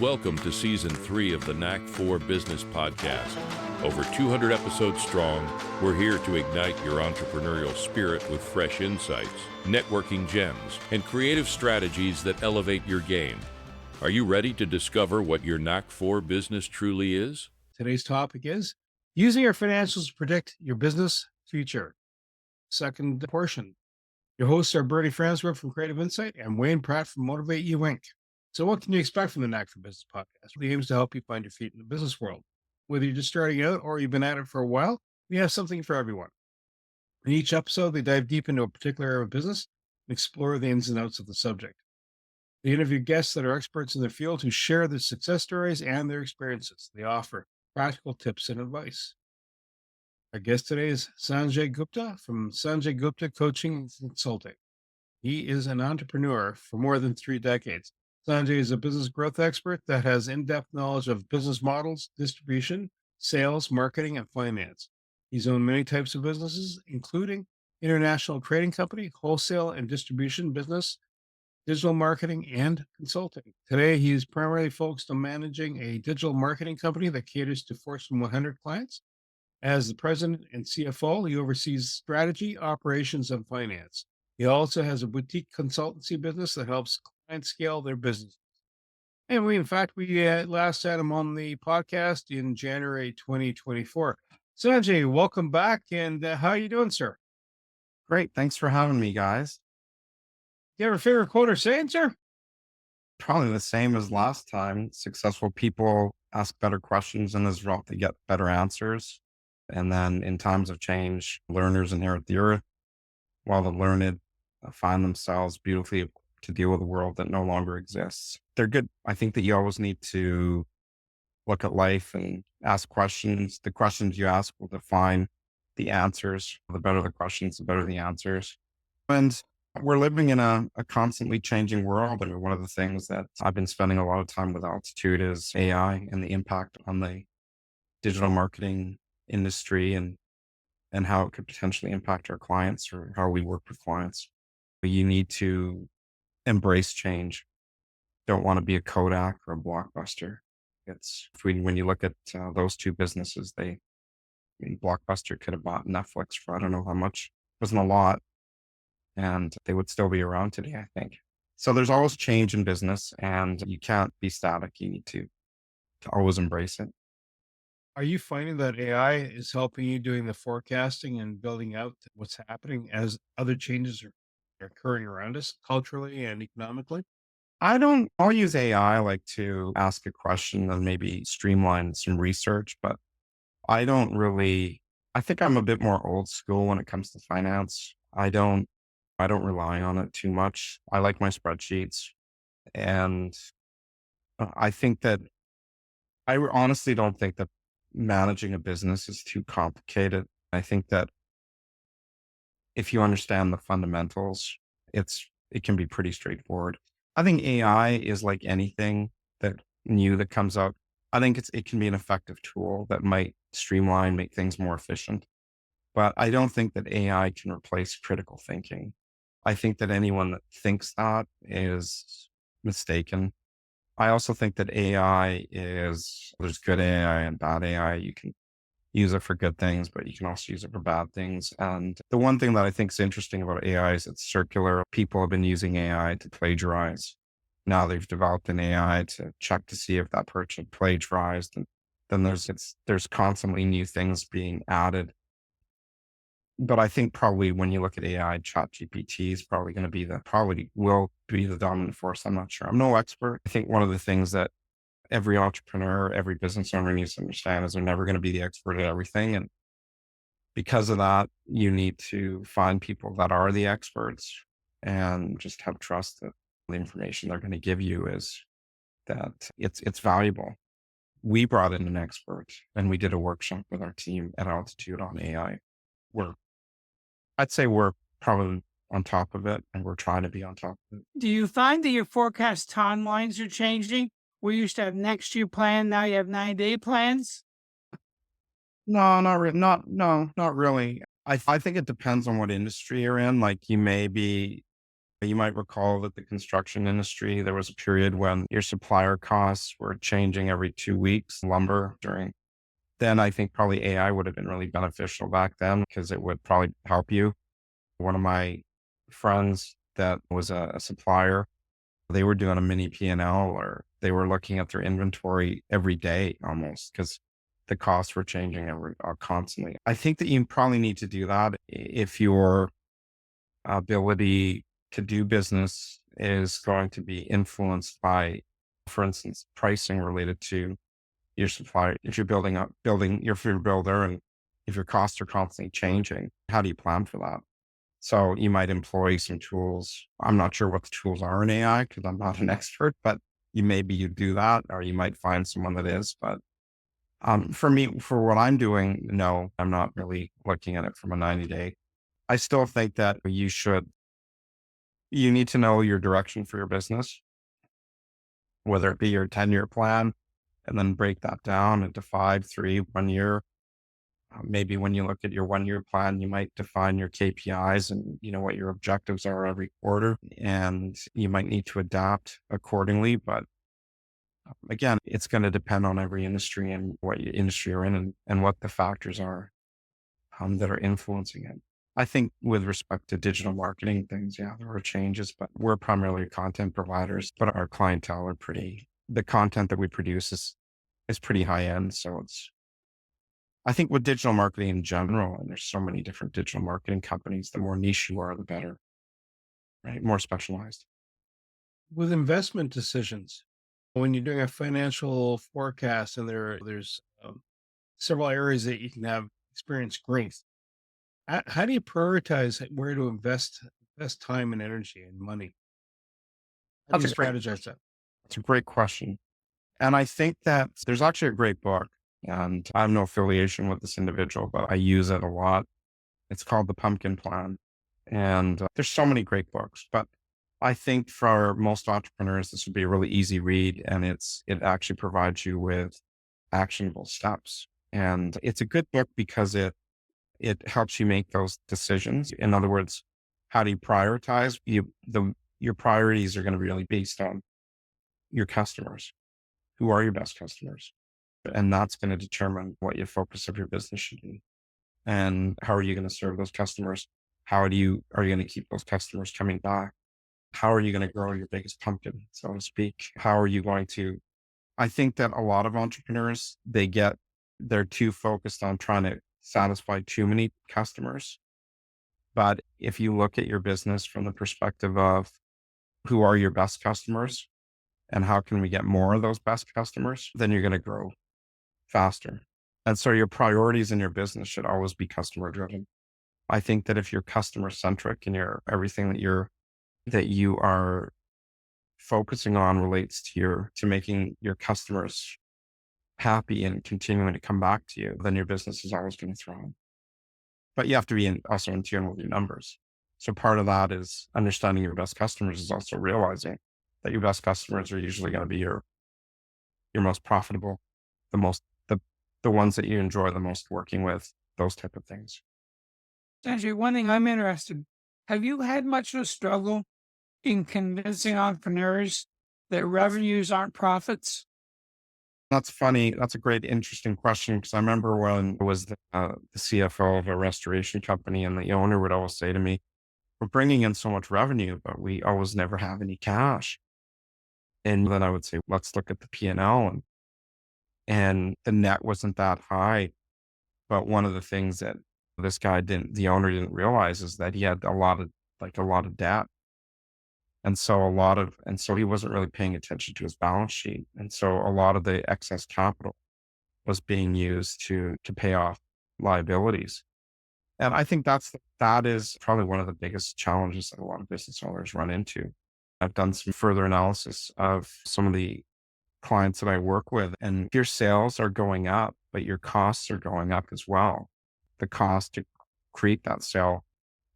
Welcome to Season 3 of the Knack for Business podcast. Over 200 episodes strong, we're here to ignite your entrepreneurial spirit with fresh insights, networking gems, and creative strategies that elevate your game. Are you ready to discover what your Knack for Business truly is? Today's topic is using your financials to predict your business future. Second portion. Your hosts are Bernie Fransworth from Creative Insight and Wayne Pratt from Motivate You Inc. So what can you expect from the Knack for Business podcast? The aim is to help you find your feet in the business world. Whether you're just starting out or you've been at it for a while, we have something for everyone. In each episode, they dive deep into a particular area of business and explore the ins and outs of the subject. They interview guests that are experts in their field who share their success stories and their experiences. They offer practical tips and advice. Our guest today is Sanjay Gupta from Sanjay Gupta Coaching and Consulting. He is an entrepreneur for more than 3 decades. Sanjay is a business growth expert that has in-depth knowledge of business models, distribution, sales, marketing, and finance. He's owned many types of businesses, including international trading company, wholesale and distribution business, digital marketing, and consulting. Today, he is primarily focused on managing a digital marketing company that caters to Fortune 100 clients. As the president and CFO, he oversees strategy, operations, and finance. He also has a boutique consultancy business that helps clients scale their business. And we last had him on the podcast in January 2024. Sanjay, welcome back. And how are you doing, sir? Great. Thanks for having me, guys. Do you have a favorite quote or saying, sir? Probably the same as last time. Successful people ask better questions, and as a result, they get better answers. And then in times of change, learners inherit the earth, while the learned find themselves beautifully equipped to deal with a world that no longer exists. They're good. I think that you always need to look at life and ask questions. The questions you ask will define the answers. The better the questions, the better the answers. And we're living in a constantly changing world. And one of the things that I've been spending a lot of time with Altitude is AI and the impact on the digital marketing industry and how it could potentially impact our clients or how we work with clients. You need to embrace change. Don't want to be a Kodak or a Blockbuster. When you look at those two businesses, Blockbuster could have bought Netflix for I don't know how much. It wasn't a lot. And they would still be around today, I think. So there's always change in business and you can't be static. You need to always embrace it. Are you finding that AI is helping you doing the forecasting and building out what's happening as other changes are occurring around us culturally and economically? I'll use AI like to ask a question and maybe streamline some research, but I think I'm a bit more old school when it comes to finance. I don't rely on it too much. I like my spreadsheets and I think that honestly don't think that managing a business is too complicated. I think that if you understand the fundamentals, it can be pretty straightforward. I think AI is like anything that new that comes out. I think it can be an effective tool that might streamline, make things more efficient. But I don't think that AI can replace critical thinking. I think that anyone that thinks that is mistaken. I also think that there's good AI and bad AI. You can use it for good things, but you can also use it for bad things. And the one thing that I think is interesting about AI is it's circular. People have been using AI to plagiarize. Now they've developed an AI to check to see if that person plagiarized. And then there's constantly new things being added. But I think probably when you look at AI, ChatGPT is probably will be the dominant force. I'm not sure. I'm no expert. I think one of the things that every entrepreneur, every business owner needs to understand is they're never going to be the expert at everything. And because of that, you need to find people that are the experts and just have trust that the information they're going to give you is that it's valuable. We brought in an expert and we did a workshop with our team at Altitude on AI. I'd say we're probably on top of it and we're trying to be on top of it. Do you find that your forecast timelines are changing? We used to have next year plan. Now you have 9-day plans. No, not really. Not really. I think it depends on what industry you're in. Like you may be You might recall that the construction industry, there was a period when your supplier costs were changing every 2 weeks, lumber during. Then I think probably AI would have been really beneficial back then because it would probably help you. One of my friends that was a supplier, they were doing a mini P&L or they were looking at their inventory every day almost because the costs were changing constantly. I think that you probably need to do that if your ability to do business is going to be influenced by, for instance, pricing related to your supplier. If you're if you're a builder and if your costs are constantly changing, how do you plan for that? So you might employ some tools. I'm not sure what the tools are in AI because I'm not an expert, but you do that, or you might find someone that is. But for me, for what I'm doing, no, I'm not really looking at it from a 90-day. I still think that you need to know your direction for your business, whether it be your 10-year plan, and then break that down into 5, 3, 1 year. Maybe when you look at your 1 year plan, you might define your KPIs and you know what your objectives are every quarter, and you might need to adapt accordingly. But again, it's going to depend on every industry and what industry you're in and what the factors are that are influencing it. I think with respect to digital marketing things, yeah, there are changes, but we're primarily content providers, but our clientele are the content that we produce is pretty high end. So I think with digital marketing in general, and there's so many different digital marketing companies, the more niche you are, the better, right? More specialized. With investment decisions, when you're doing a financial forecast and there's several areas that you can have experience growth, how do you prioritize where to invest time and energy and money? How do That's you a great, strategize that? that's a great question. And I think that there's actually a great book, and I have no affiliation with this individual, but I use it a lot. It's called The Pumpkin Plan. And there's so many great books, but I think for most entrepreneurs, this would be a really easy read. And it actually provides you with actionable steps. And it's a good book because it helps you make those decisions. In other words, how do you prioritize? Your priorities are going to be really based on your customers. Who are your best customers? And that's going to determine what your focus of your business should be. And how are you going to serve those customers? Are you going to keep those customers coming back? How are you going to grow your biggest pumpkin, so to speak? How are you going to, I think that a lot of entrepreneurs, they're too focused on trying to satisfy too many customers. But if you look at your business from the perspective of who are your best customers and how can we get more of those best customers, then you're going to grow faster. And so your priorities in your business should always be customer driven. I think that if you're customer centric and everything that you are focusing on relates to making your customers happy and continuing to come back to you, then your business is always going to thrive. But you have to be also in tune with your numbers. So part of that is understanding your best customers is also realizing that your best customers are usually going to be your most profitable, the most the ones that you enjoy the most working with, those type of things. Sanjay, one thing I'm interested, have you had much of a struggle in convincing entrepreneurs that revenues aren't profits? That's funny. That's a great, interesting question because I remember when I was the CFO of a restoration company, and the owner would always say to me, "We're bringing in so much revenue, but we always never have any cash." And then I would say, "Let's look at the P&L," and the net wasn't that high. But one of the things that the owner didn't realize is that he had a lot of debt. And so he wasn't really paying attention to his balance sheet. And so a lot of the excess capital was being used to pay off liabilities. And I think that is probably one of the biggest challenges that a lot of business owners run into. I've done some further analysis of some of the clients that I work with, and if your sales are going up, but your costs are going up as well, the cost to create that sale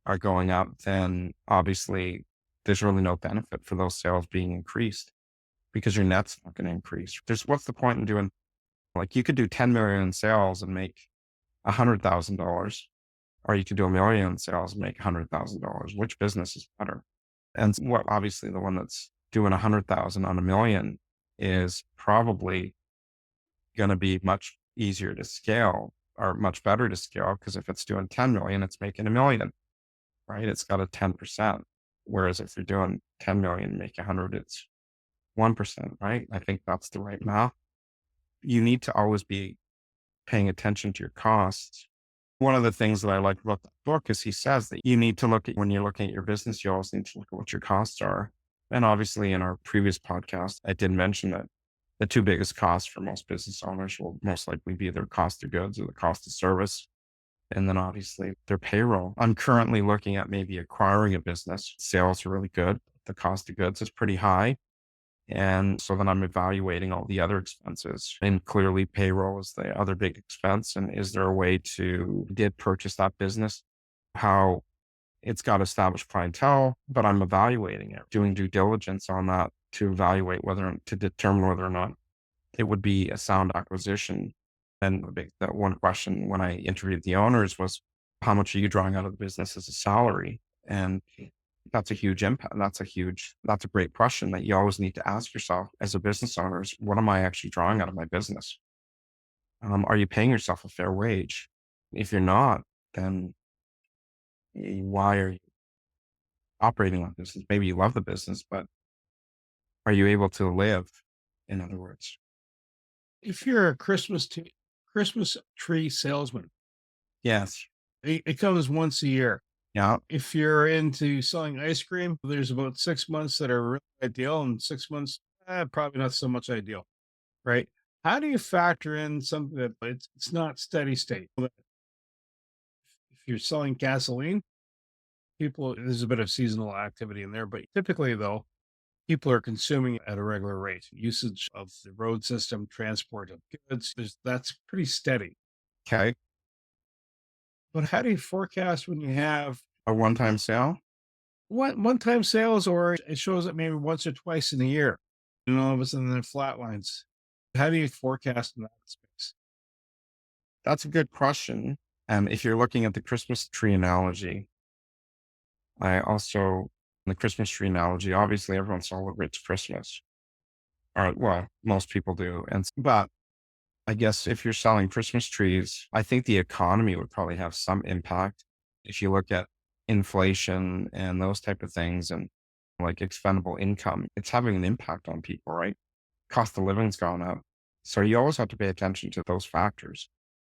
are going up, then obviously there's really no benefit for those sales being increased because your net's not going to increase. What's the point in doing, like you could do 10 million in sales and make $100,000, or you could do 1 million in sales and make $100,000. Which business is better? And what obviously the one that's doing 100,000 on a million is probably going to be much easier to scale or much better to scale. Because if it's doing 10 million, it's making a million, right? It's got a 10%. Whereas if you're doing 10 million, make 100, it's 1%, right? I think that's the right math. You need to always be paying attention to your costs. One of the things that I like about the book is he says that you need to look at, when you're looking at your business, you always need to look at what your costs are. And obviously in our previous podcast, I did mention that the two biggest costs for most business owners will most likely be their cost of goods or the cost of service. And then obviously their payroll. I'm currently looking at maybe acquiring a business. Sales are really good. The cost of goods is pretty high. And so then I'm evaluating all the other expenses, and clearly payroll is the other big expense. And is there a way to did purchase that business? How it's got established clientele, but I'm evaluating it, doing due diligence on that to evaluate to determine whether or not it would be a sound acquisition. And that one question when I interviewed the owners was, how much are you drawing out of the business as a salary? And that's a huge impact. That's a great question that you always need to ask yourself as a business owner is, what am I actually drawing out of my business? Are you paying yourself a fair wage? If you're not, then why are you operating like this? Maybe you love the business, but are you able to live? In other words, If you're a Christmas tree salesman, yes. it comes once a year. Yeah. If you're into selling ice cream, there's about 6 months that are really ideal, and 6 months, probably not so much ideal, right? How do you factor in something that it's not steady state? If you're selling gasoline, there's a bit of seasonal activity in there, but typically though, people are consuming at a regular rate. Usage of the road system, transport of goods, that's pretty steady. Okay. But how do you forecast when you have A one-time sale. one-time sales, or it shows up maybe once or twice in a year, and all of a sudden they're flatlines? How do you forecast in that space? That's a good question. If you're looking at the Christmas tree analogy, the Christmas tree analogy, obviously everyone celebrates Christmas. Or, well, most people do. But I guess if you're selling Christmas trees, I think the economy would probably have some impact. If you look at inflation and those type of things and like expendable income, it's having an impact on people, right? Cost of living's gone up. So you always have to pay attention to those factors.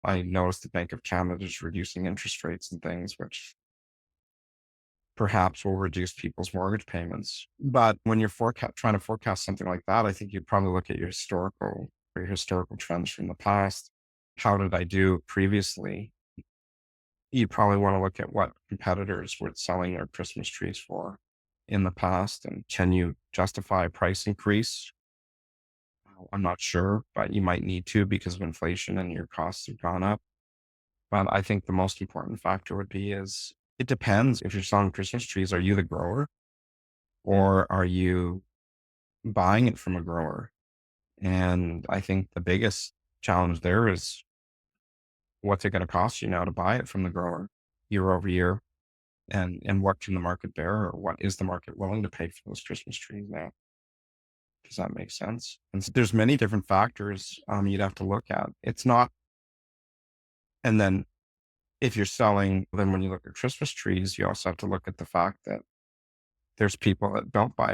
I noticed the Bank of Canada is reducing interest rates and things, which perhaps will reduce people's mortgage payments. But when you're trying to forecast something like that, I think you'd probably look at your historical trends from the past. How did I do previously? You'd probably want to look at what competitors were selling their Christmas trees for in the past. And can you justify a price increase? I'm not sure, but you might need to because of inflation and your costs have gone up. But I think the most important factor would be it depends. If you're selling Christmas trees, are you the grower or are you buying it from a grower? And I think the biggest challenge there is, what's it going to cost you now to buy it from the grower year over year? And what can the market bear, or what is the market willing to pay for those Christmas trees now? Does that make sense? And so there's many different factors you'd have to look at. It's not, and then if you're selling, then when you look at Christmas trees, you also have to look at the fact that there's people that don't buy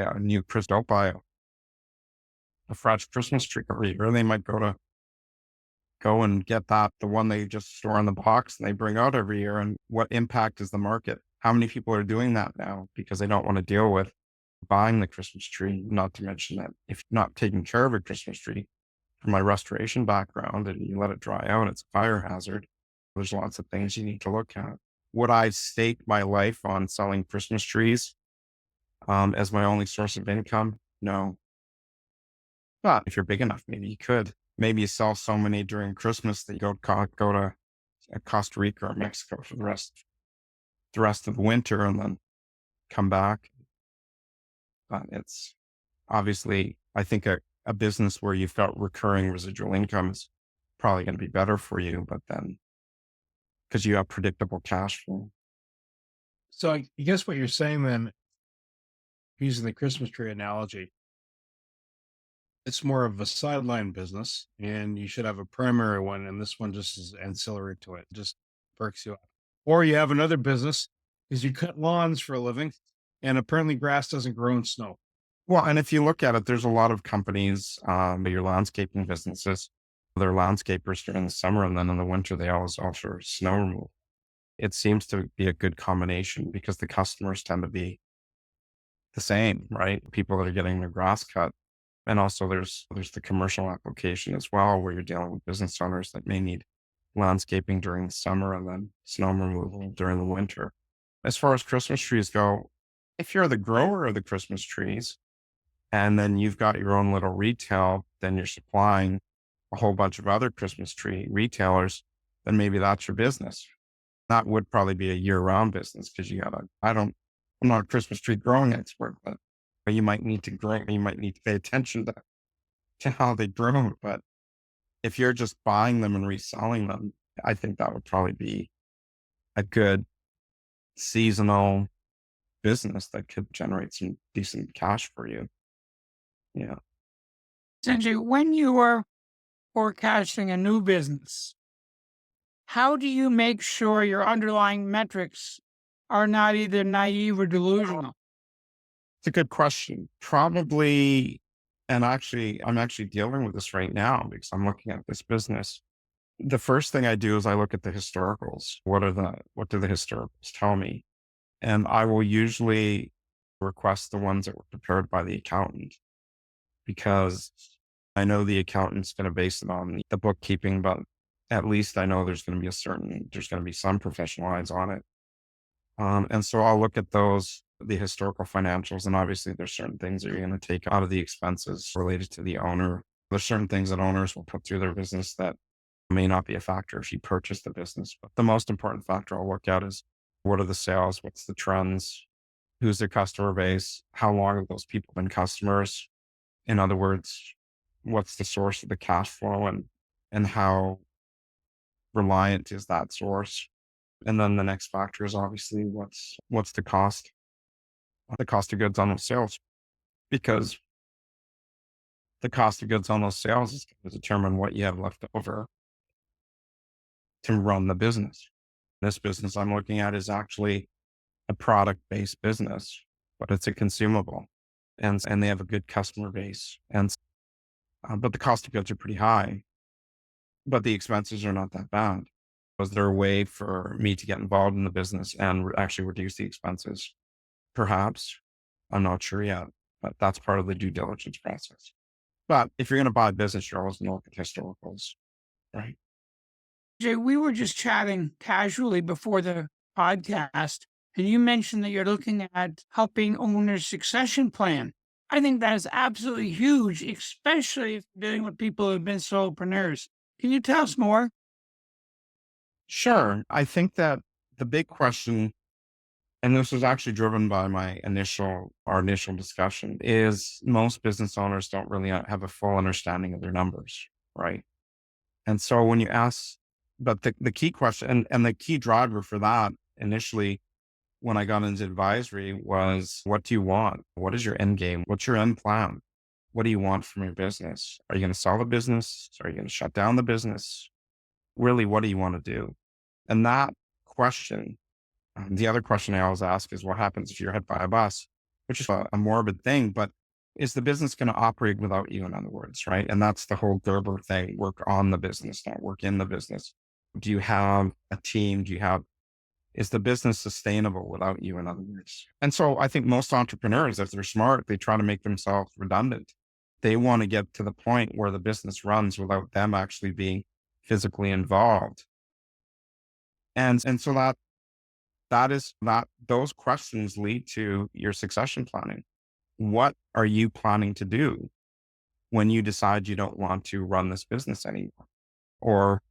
a fresh Christmas tree every year. They might go and get the one they just store in the box and they bring out every year. And what impact is the market? How many people are doing that now because they don't want to deal with buying the Christmas tree? Not to mention that if you're not taking care of a Christmas tree, from my restoration background, and you let it dry out, it's a fire hazard. There's lots of things you need to look at. Would I stake my life on selling Christmas trees as my only source of income? No. But if you're big enough, maybe you could. Maybe you sell so many during Christmas that you go to Costa Rica or Mexico for the rest of the winter and then come back. But it's obviously, I think a business where you've got recurring residual income is probably going to be better for you, but then because you have predictable cash flow. So I guess what you're saying then, using the Christmas tree analogy, it's more of a sideline business, and you should have a primary one, and this one just is ancillary to it, just perks you up. Or you have another business because you cut lawns for a living, and apparently grass doesn't grow in snow. Well, and if you look at it, there's a lot of companies, your landscaping businesses, they're landscapers during the summer, and then in the winter, they always offer snow removal. It seems to be a good combination because the customers tend to be the same, right? People that are getting their grass cut. And also there's the commercial application as well, where you're dealing with business owners that may need landscaping during the summer and then snow removal during the winter. As far as Christmas trees go, if you're the grower of the Christmas trees and then you've got your own little retail, then you're supplying a whole bunch of other Christmas tree retailers, then maybe that's your business. That would probably be a year-round business because I'm not a Christmas tree growing expert, but you might need to grow, you might need to pay attention to how they grow. But if you're just buying them and reselling them, I think that would probably be a good seasonal business that could generate some decent cash for you. Yeah. Sanjay, when you are forecasting a new business, how do you make sure your underlying metrics are not either naive or delusional? It's a good question. Probably, and actually, I'm actually dealing with this right now because I'm looking at this business. The first thing I do is I look at the historicals. What do the historicals tell me? And I will usually request the ones that were prepared by the accountant because I know the accountant's going to base it on the bookkeeping, but at least I know there's going to be some professional eyes on it. And so I'll look at the historical financials, and obviously there's certain things that you're going to take out of the expenses related to the owner. There's certain things that owners will put through their business that may not be a factor if you purchase the business. But the most important factor I'll look at is what are the sales? What's the trends? Who's their customer base? How long have those people been customers? In other words, what's the source of the cash flow and how reliant is that source? And then the next factor is obviously what's the cost of goods on those sales, because the cost of goods on those sales is going to determine what you have left over to run the business. This business I'm looking at is actually a product-based business, but it's a consumable, and they have a good customer base, and but the cost of goods are pretty high, but the expenses are not that bad. Was there a way for me to get involved in the business and actually reduce the expenses? Perhaps. I'm not sure yet, but that's part of the due diligence process. But if you're going to buy a business, you're always going to look at historicals, right? Jay, we were just chatting casually before the podcast, and you mentioned that you're looking at helping owners succession plan. I think that is absolutely huge, especially if you're dealing with people who have been solopreneurs. Can you tell us more? Sure. I think that the big question, and this was actually driven by our initial discussion, is most business owners don't really have a full understanding of their numbers, right? And so when you ask, but the key question and the key driver for that initially when I got into advisory was, what do you want? What is your end game? What's your end plan? What do you want from your business? Are you going to sell the business? Are you going to shut down the business? Really, what do you want to do? And that question, the other question I always ask is, what happens if you're hit by a bus? Which is a morbid thing, but is the business going to operate without you, in other words, right? And that's the whole Gerber thing, work on the business, not work in the business. Do you have a team? Is the business sustainable without you, in other words? And so I think most entrepreneurs, if they're smart, they try to make themselves redundant. They want to get to the point where the business runs without them actually being physically involved. And so those questions lead to your succession planning. What are you planning to do when you decide you don't want to run this business anymore?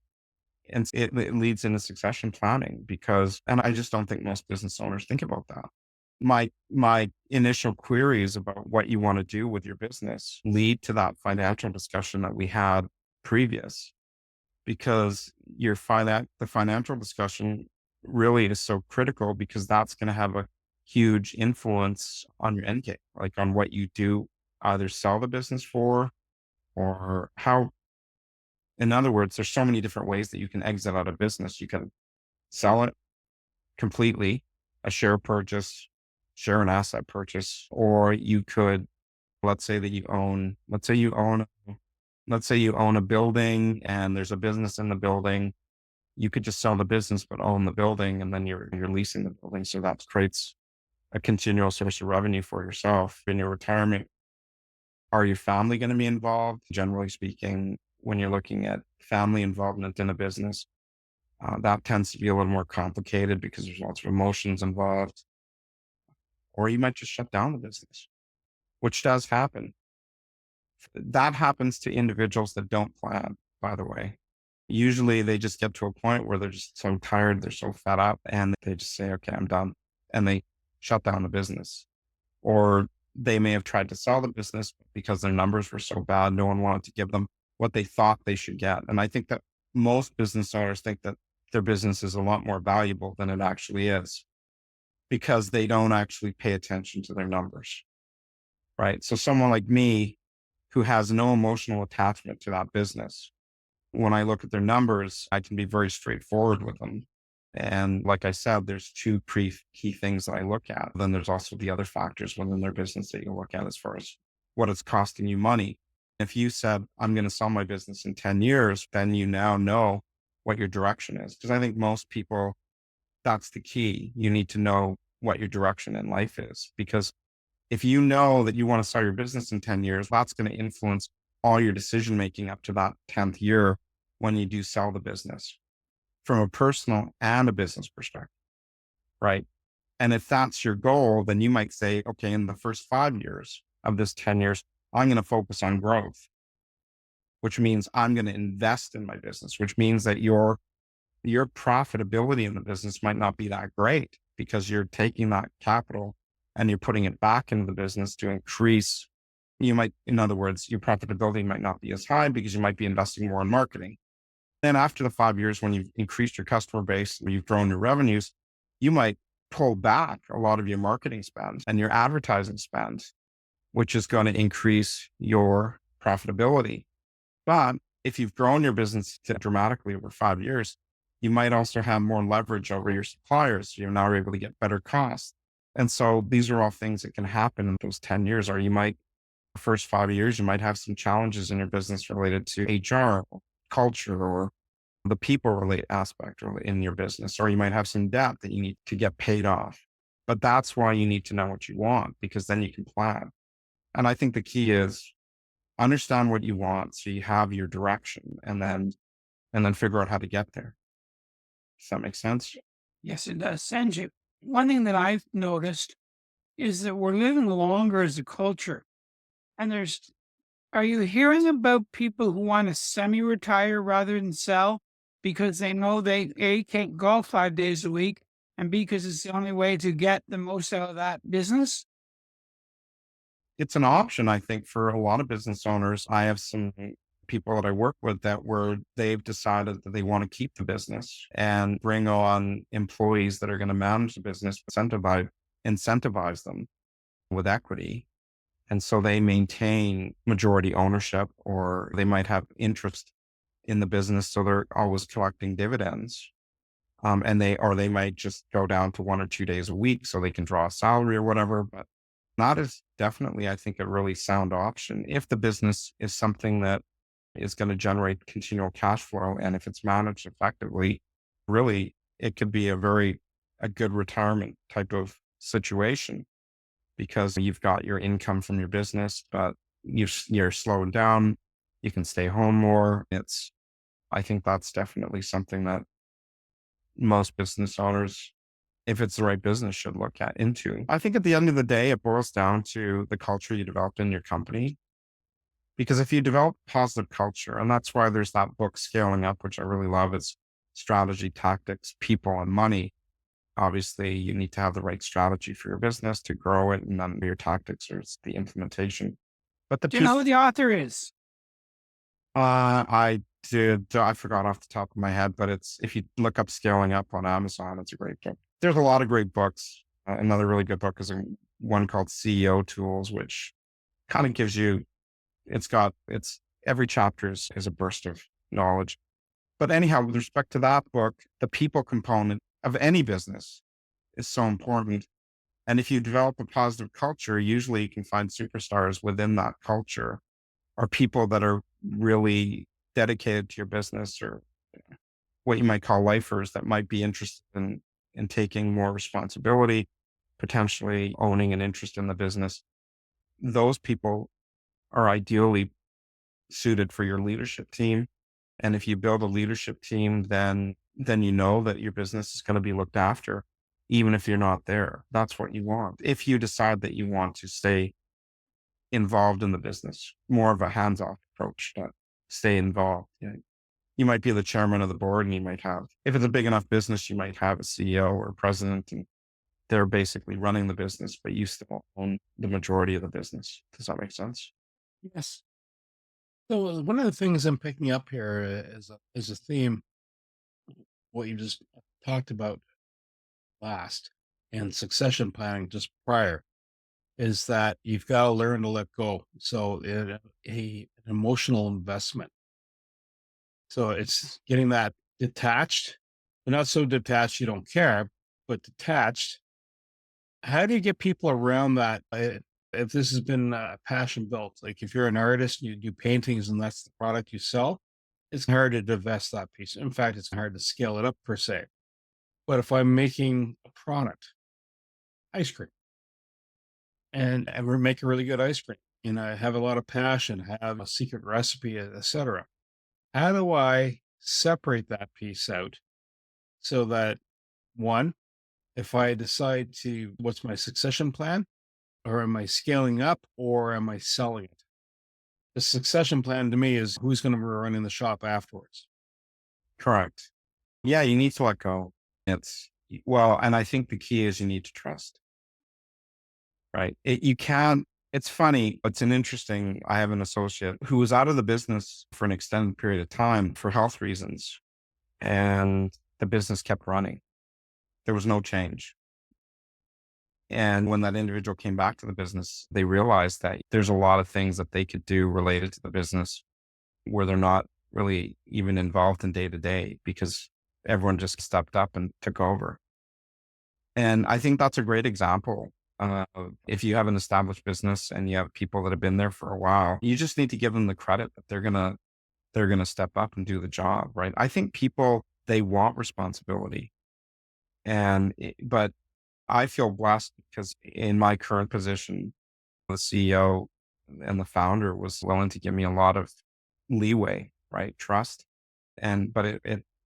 And it leads into succession planning and I just don't think most business owners think about that. My initial queries about what you want to do with your business lead to that financial discussion that we had previous, because the financial discussion really is so critical, because that's going to have a huge influence on your end game, like on what you do, either sell the business for or how. In other words, there's so many different ways that you can exit out of business. You can sell it completely, a share purchase, share and asset purchase, or you could, let's say that you own, let's say you own a building and there's a business in the building. You could just sell the business, but own the building, and then you're leasing the building. So that creates a continual source of revenue for yourself in your retirement. Are your family going to be involved? Generally speaking, when you're looking at family involvement in a business, that tends to be a little more complicated because there's lots of emotions involved. Or you might just shut down the business, which does happen. That happens to individuals that don't plan, by the way. Usually they just get to a point where they're just so tired, they're so fed up, and they just say, okay, I'm done. And they shut down the business. Or they may have tried to sell the business because their numbers were so bad, no one wanted to give them what they thought they should get. And I think that most business owners think that their business is a lot more valuable than it actually is because they don't actually pay attention to their numbers, right? So someone like me who has no emotional attachment to that business, when I look at their numbers, I can be very straightforward with them. And like I said, there's two key things that I look at. Then there's also the other factors within their business that you look at as far as what it's costing you money. If you said, I'm going to sell my business in 10 years, then you now know what your direction is. Because I think most people, that's the key. You need to know what your direction in life is. Because if you know that you want to sell your business in 10 years, that's going to influence all your decision making up to that 10th year when you do sell the business from a personal and a business perspective, right? And if that's your goal, then you might say, okay, in the first 5 years of this 10 years, I'm going to focus on growth, which means I'm going to invest in my business, which means that your profitability in the business might not be that great because you're taking that capital and you're putting it back into the business to increase. In other words, your profitability might not be as high because you might be investing more in marketing. Then after the 5 years, when you've increased your customer base, when you've grown your revenues, you might pull back a lot of your marketing spend and your advertising spend, which is going to increase your profitability. But if you've grown your business dramatically over 5 years, you might also have more leverage over your suppliers. You're now able to get better costs. And so these are all things that can happen in those 10 years, or you might, the first 5 years, you might have some challenges in your business related to HR, culture, or the people relate aspect in your business, or you might have some debt that you need to get paid off. But that's why you need to know what you want, because then you can plan. And I think the key is understand what you want so you have your direction and then figure out how to get there. Does that make sense? Yes, it does. Sanjay, one thing that I've noticed is that we're living longer as a culture. And are you hearing about people who want to semi-retire rather than sell because they know they A, can't golf 5 days a week, and B, because it's the only way to get the most out of that business? It's an option, I think, for a lot of business owners. I have some people that I work with they've decided that they want to keep the business and bring on employees that are going to manage the business, incentivize them with equity. And so they maintain majority ownership, or they might have interest in the business. So they're always collecting dividends. And they might just go down to 1 or 2 days a week so they can draw a salary or whatever. But that is definitely, I think, a really sound option if the business is something that is going to generate continual cash flow. And if it's managed effectively, really, it could be a good retirement type of situation, because you've got your income from your business, but you're slowing down. You can stay home more. I think that's definitely something that most business owners, if it's the right business, should look into. I think at the end of the day, it boils down to the culture you developed in your company. Because if you develop positive culture, and that's why there's that book, Scaling Up, which I really love, it's strategy, tactics, people, and money. Obviously, you need to have the right strategy for your business to grow it, and then your tactics are the implementation. But Do you know who the author is? I forgot off the top of my head, but if you look up Scaling Up on Amazon, it's a great book. There's a lot of great books Another really good book is one called CEO Tools, which kind of gives you, it's every chapter is a burst of knowledge. But anyhow, with respect to that book, the people component of any business is so important. And if you develop a positive culture, usually you can find superstars within that culture, or people that are really dedicated to your business, or what you might call lifers that might be interested in taking more responsibility, potentially owning an interest in the business. Those people are ideally suited for your leadership team. And if you build a leadership team, then you know that your business is going to be looked after, even if you're not there. That's what you want. If you decide that you want to stay involved in the business, more of a hands-off approach to stay involved. You might be the chairman of the board, and you might have, if it's a big enough business, you might have a CEO or a president, and they're basically running the business, but you still own the majority of the business. Does that make sense? Yes. So one of the things I'm picking up here is a theme, what you just talked about last, and succession planning just prior, is that you've got to learn to let go. So an emotional investment. So it's getting that detached, but not so detached you don't care, but detached. How do you get people around that? If this has been passion built, like if you're an artist, you do paintings and that's the product you sell, it's hard to divest that piece. In fact, it's hard to scale it up per se. But if I'm making a product, ice cream, and we're making really good ice cream, and I have a lot of passion, have a secret recipe, etc. How do I separate that piece out so that one, if I decide to, what's my succession plan? Or am I scaling up or am I selling it? The succession plan to me is who's going to be running the shop afterwards. Correct. Yeah, you need to let go. Well, and I think the key is you need to trust, right? You can't, it's funny. I have an associate who was out of the business for an extended period of time for health reasons, and the business kept running. There was no change. And when that individual came back to the business, they realized that there's a lot of things that they could do related to the business where they're not really even involved in day to day, because everyone just stepped up and took over. And I think that's a great example. If you have an established business and you have people that have been there for a while, you just need to give them the credit that they're gonna step up and do the job, right? I think people, they want responsibility, but I feel blessed because in my current position, the CEO and the founder was willing to give me a lot of leeway, right? Trust. But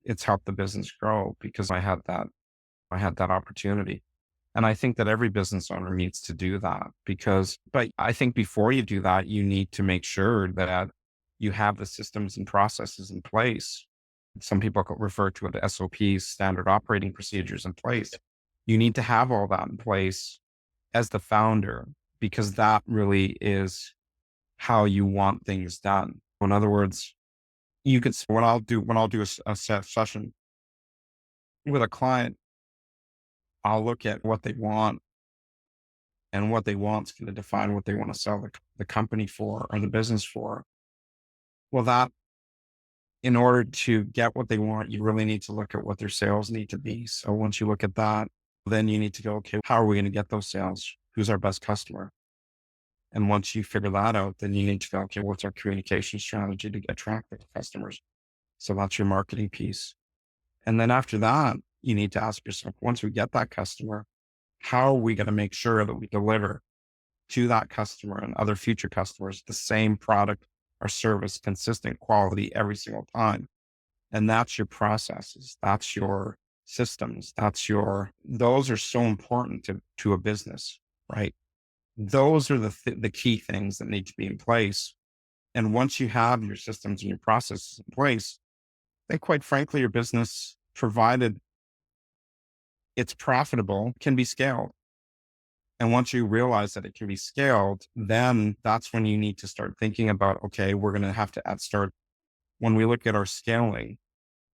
it's helped the business grow because I had that opportunity. And I think that every business owner needs to do that but I think before you do that, you need to make sure that you have the systems and processes in place. Some people refer to it as SOPs, standard operating procedures in place. You need to have all that in place as the founder, because that really is how you want things done. In other words, when I'll do a session with a client, I'll look at what they want, and what they want is going to define what they want to sell the company for or the business for. Well, in order to get what they want, you really need to look at what their sales need to be. So once you look at that, then you need to go, okay, how are we going to get those sales? Who's our best customer? And once you figure that out, then you need to go, okay, what's our communication strategy to attract the customers? So that's your marketing piece. And then after that, you need to ask yourself, once we get that customer, how are we going to make sure that we deliver to that customer and other future customers the same product or service, consistent quality every single time? And that's your processes. That's your systems. Those are so important to a business, right? Those are the key things that need to be in place. And once you have your systems and your processes in place, then quite frankly, your business, provided it's profitable, can be scaled. And once you realize that it can be scaled, then that's when you need to start thinking about, okay, we're going to have to when we look at our scaling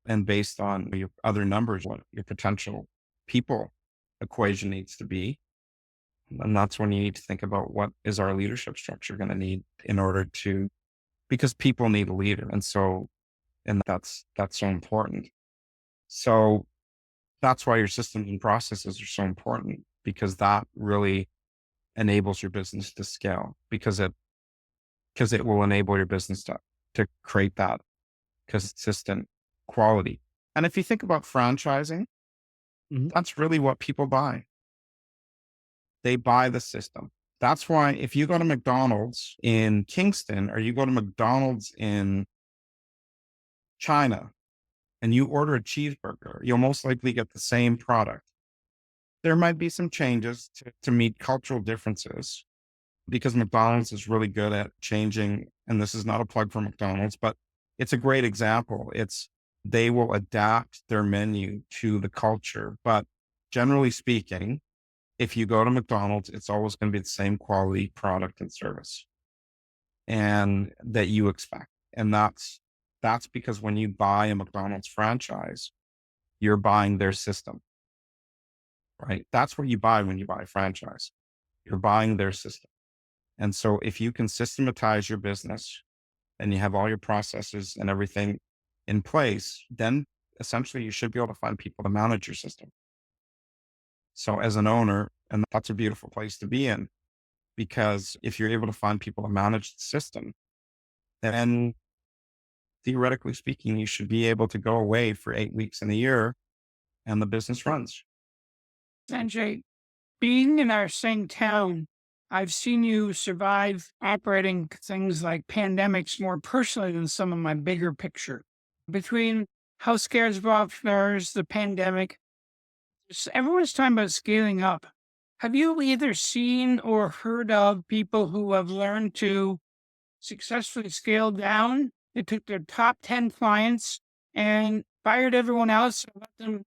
and based on your other numbers, what your potential people equation needs to be. And that's when you need to think about what is our leadership structure going to need in order to, because people need a leader. And that's so important. So that's why your systems and processes are so important, because that really enables your business to scale, because it will enable your business to create that consistent quality. And if you think about franchising, Mhm. that's really what people buy. They buy the system. That's why if you go to McDonald's in Kingston or you go to McDonald's in China and you order a cheeseburger, you'll most likely get the same product. There might be some changes to meet cultural differences, because McDonald's is really good at changing. And this is not a plug for McDonald's, but it's a great example. They will adapt their menu to the culture. But generally speaking, if you go to McDonald's, it's always going to be the same quality product and service and that you expect. And that's because when you buy a McDonald's franchise, you're buying their system, right? That's what you buy when you buy a franchise. You're buying their system. And so if you can systematize your business and you have all your processes and everything in place, then essentially you should be able to find people to manage your system. So as an owner, and that's a beautiful place to be in, because if you're able to find people to manage the system, then theoretically speaking, you should be able to go away for 8 weeks in a year and the business runs. Sanjay, being in our same town, I've seen you survive operating things like pandemics more personally than some of my bigger picture. Between health scares of entrepreneurs, the pandemic, everyone's talking about scaling up. Have you either seen or heard of people who have learned to successfully scale down? They took their top 10 clients and fired everyone else and let them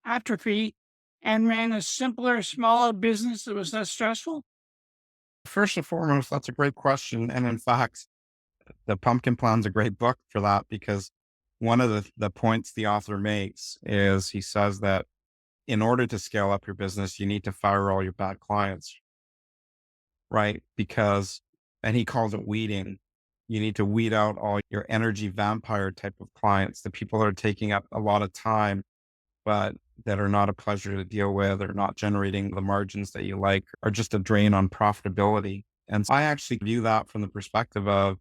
atrophy and ran a simpler, smaller business that was less stressful? First and foremost, that's a great question. And in fact, the Pumpkin Plan's a great book for that, because one of the points the author makes is he says that in order to scale up your business, you need to fire all your bad clients, right? And he calls it weeding. You need to weed out all your energy vampire type of clients, the people that are taking up a lot of time, but that are not a pleasure to deal with, or not generating the margins that you like, are just a drain on profitability. And I actually view that from the perspective of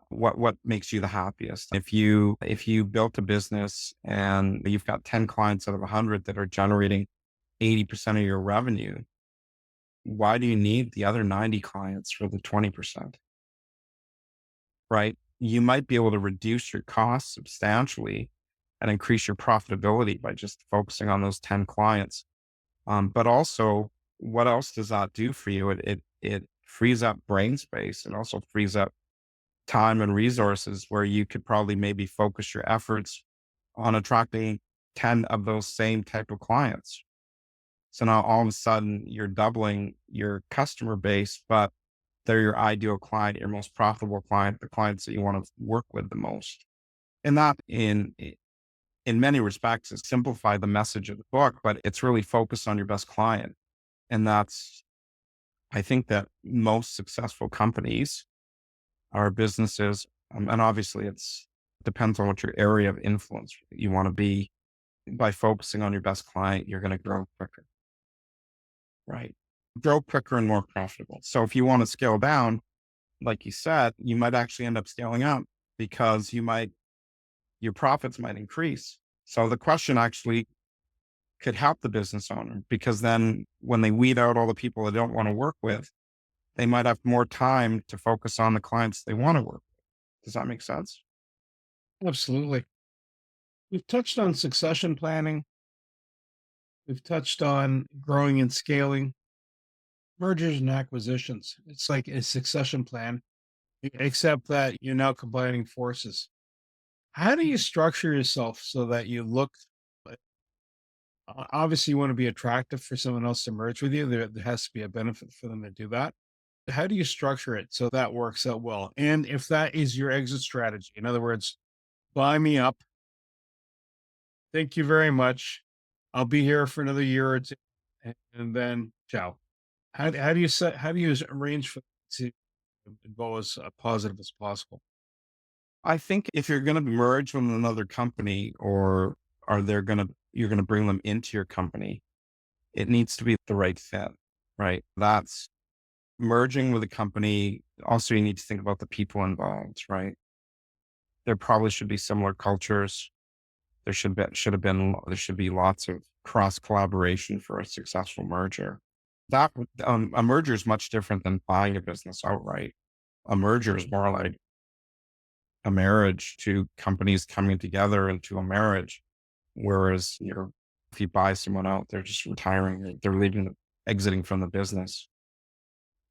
what makes you the happiest. If you built a business and you've got 10 clients out of 100 that are generating 80% of your revenue, why do you need the other 90 clients for the 20%? Right? You might be able to reduce your costs substantially and increase your profitability by just focusing on those 10 clients. But also, what else does that do for you? It frees up brain space. It also frees up time and resources where you could probably maybe focus your efforts on attracting 10 of those same type of clients. So now all of a sudden you're doubling your customer base, but they're your ideal client, your most profitable client, the clients that you want to work with the most. And that in many respects has simplified the message of the book, but it's really focused on your best client. And I think that most successful companies are businesses, and obviously depends on what your area of influence you want to be. By focusing on your best client, you're going to grow quicker, right? Grow quicker and more profitable. So if you want to scale down, like you said, you might actually end up scaling up, because your profits might increase. So the question actually could help the business owner, because then when they weed out all the people they don't want to work with, they might have more time to focus on the clients they want to work with. Does that make sense? Absolutely. We've touched on succession planning. We've touched on growing and scaling, mergers and acquisitions. It's like a succession plan, except that you're now combining forces. How do you structure yourself so that you look, obviously, you want to be attractive for someone else to merge with you? There has to be a benefit for them to do that. How do you structure it so that works out well? And if that is your exit strategy, in other words, buy me up. Thank you very much. I'll be here for another year or two. and then ciao. How do you arrange for to go as positive as possible? I think if you're going to merge with another company or you're going to bring them into your company, it needs to be the right fit, right? That's merging with a company. Also, you need to think about the people involved, right? There probably should be similar cultures. There should be lots of cross collaboration for a successful merger. A merger is much different than buying a business outright. A merger is more like a marriage, two companies coming together into a marriage. Whereas if you buy someone out, they're just retiring, they're exiting from the business.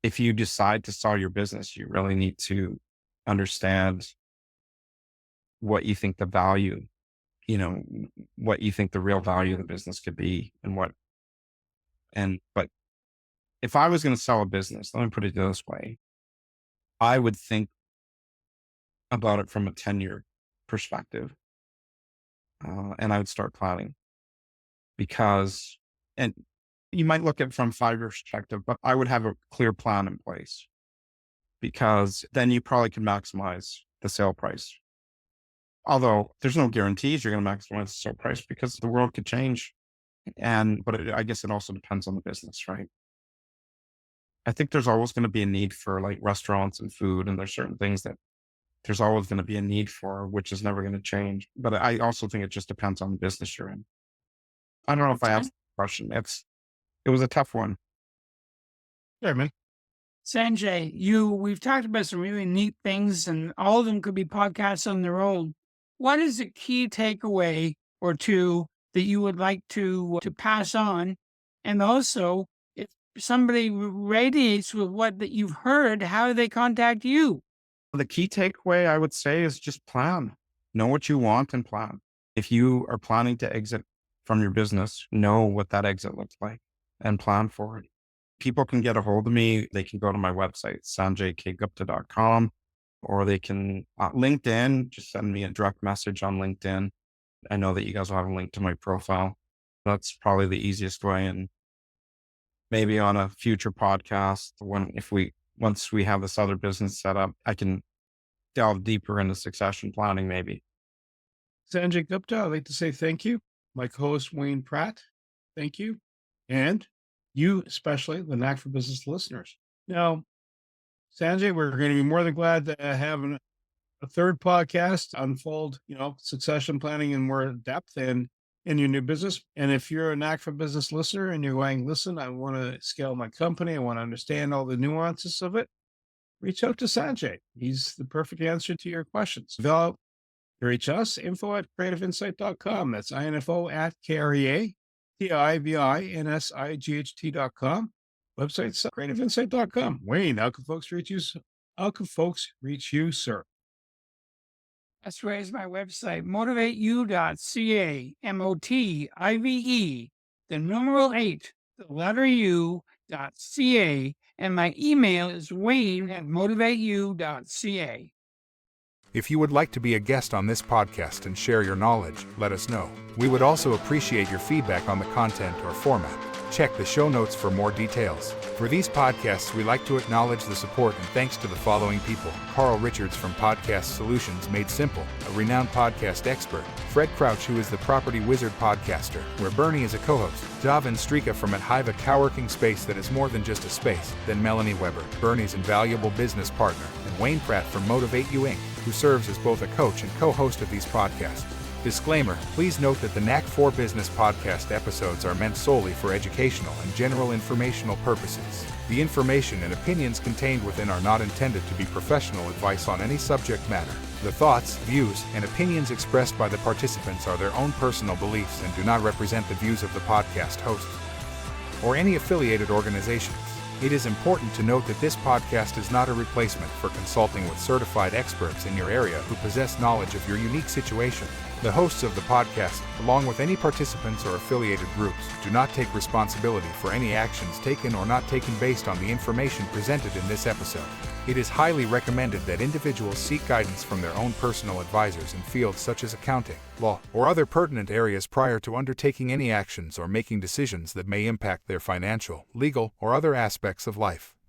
If you decide to sell your business, you really need to understand what you think the value, what you think the real value of the business could be but if I was going to sell a business, let me put it this way, I would think about it from a 10-year perspective. And I would start planning and you might look at it from 5-year perspective, but I would have a clear plan in place because then you probably can maximize the sale price. Although there's no guarantees you're going to maximize the sale price because the world could change. I guess it also depends on the business, right? I think there's always going to be a need for like restaurants and food, and there's certain things that there's always going to be a need for, which is never going to change. But I also think it just depends on the business you're in. I don't know if I asked the question. It was a tough one. Yeah, man. Sanjay, we've talked about some really neat things, and all of them could be podcasts on their own. What is a key takeaway or two that you would like to pass on? And also, if somebody radiates with what that you've heard, how do they contact you? The key takeaway I would say is just plan. Know what you want and plan. If you are planning to exit from your business, know what that exit looks like and plan for it. People can get a hold of me. They can go to my website, sanjaykgupta.com, or they can LinkedIn, just send me a direct message on LinkedIn. I know that you guys will have a link to my profile. That's probably the easiest way. And maybe on a future podcast, once we have this other business set up, I can delve deeper into succession planning, maybe. Sanjay Gupta, I'd like to say thank you. My co-host Wayne Pratt, thank you. And you, especially the Knack for Business listeners. Now, Sanjay, we're going to be more than glad to have a third podcast unfold, succession planning in more depth and in your new business. And if you're a Knack for Business listener and you're going, listen, I want to scale my company, I want to understand all the nuances of it, reach out to Sanjay. He's the perfect answer to your questions. Reach us, info@creativeinsight.com. That's info at KREATIVINSIGHT.com. Website's creativeinsight.com. Wayne, how can folks reach you? How can folks reach you, sir? That's right. It's my website, motivateyou.ca, MOTIVE, the numeral 8, the letter U.ca, and my email is wayne@motivateyou.ca. If you would like to be a guest on this podcast and share your knowledge, let us know. We would also appreciate your feedback on the content or format. Check the show notes for more details. For these podcasts, we like to acknowledge the support and thanks to the following people: Carl Richards from Podcast Solutions Made Simple, a renowned podcast expert; Fred Crouch, who is the Property Wizard podcaster, where Bernie is a co-host; Javin Strika from Hive, a co-working space that is more than just a space; then Melanie Weber, Bernie's invaluable business partner; and Wayne Pratt from Motivate You Inc., who serves as both a coach and co-host of these podcasts. Disclaimer: please note that the Knack for Business podcast episodes are meant solely for educational and general informational purposes. The information and opinions contained within are not intended to be professional advice on any subject matter. The thoughts, views, and opinions expressed by the participants are their own personal beliefs and do not represent the views of the podcast hosts or any affiliated organizations. It is important to note that this podcast is not a replacement for consulting with certified experts in your area who possess knowledge of your unique situation. The hosts of the podcast, along with any participants or affiliated groups, do not take responsibility for any actions taken or not taken based on the information presented in this episode. It is highly recommended that individuals seek guidance from their own personal advisors in fields such as accounting, law, or other pertinent areas prior to undertaking any actions or making decisions that may impact their financial, legal, or other aspects of life.